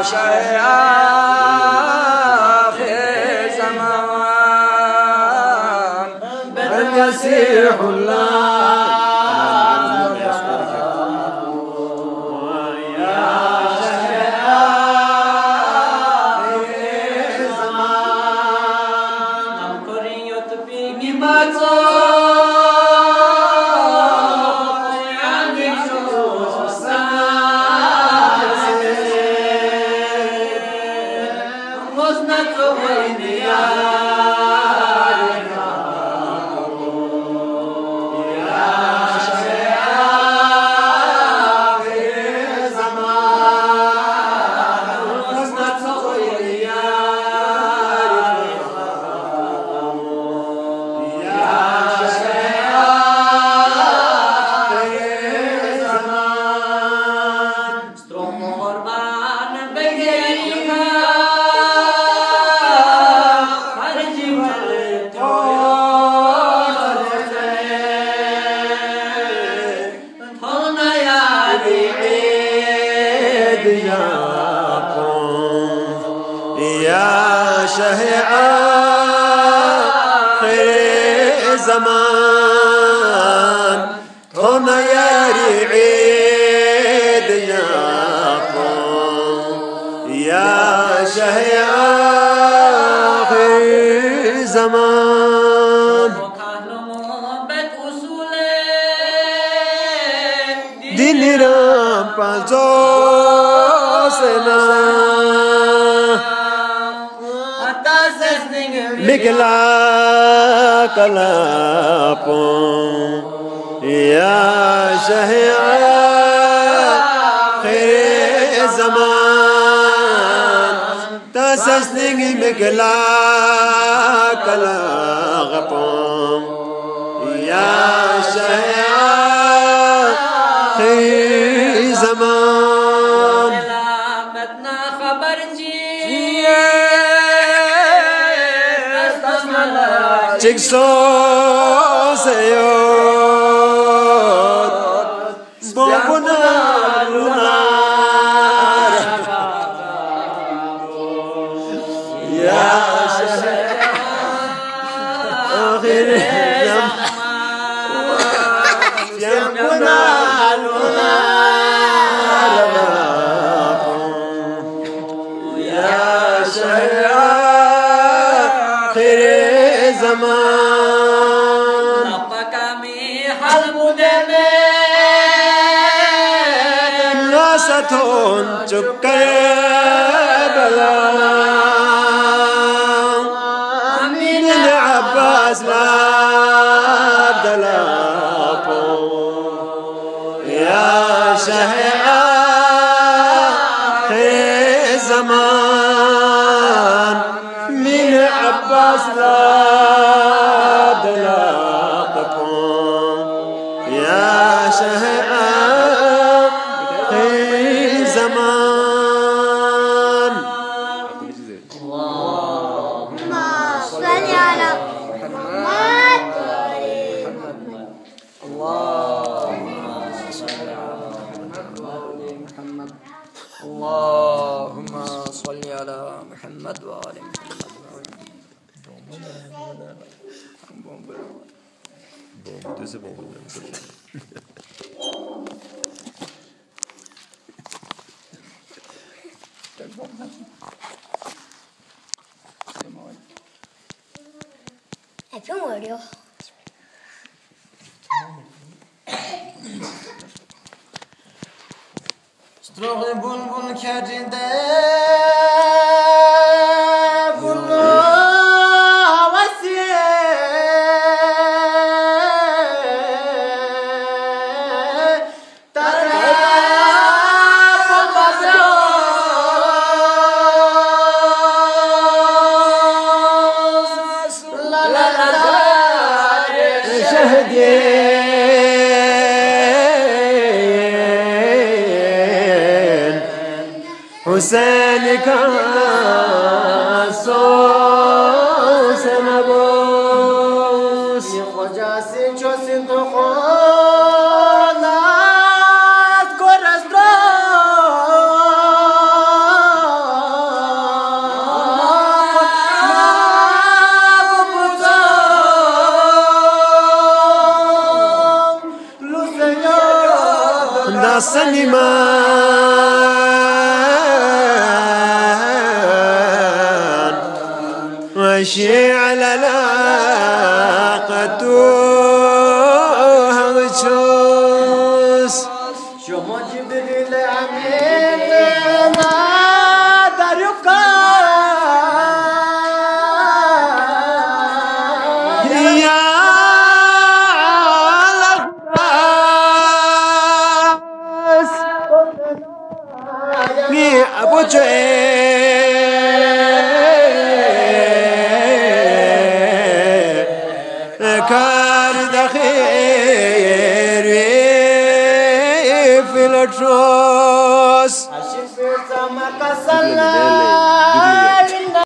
شه آخر زمان المسيح الله يا شه آخر زمان هنا ياري عيد يا شه آخر زمان دين رام پازوسنا Mikla kalapon ya shahia khair zaman tasasning mikla kalapon ya shahia khair zaman matna khabar ji Jigsaw sayot Zboguna lunar Ya shahia akhir Zboguna lunar Ya shahia akhir zaman apa kami hal mudamet nasatun cukabala amin abbas la dalapo ya shahia akhir zaman min abbas la اللهم صل على محمد وآل محمد Strong bulbul kerinde حسین کا سوس نبوس خجا سے چو سندو خونات کو رستران نمان ماشي على لاقته هوشوس شما جبريل أمين ما دريقا يا لخراس ني أبو كان دخير في الأشهر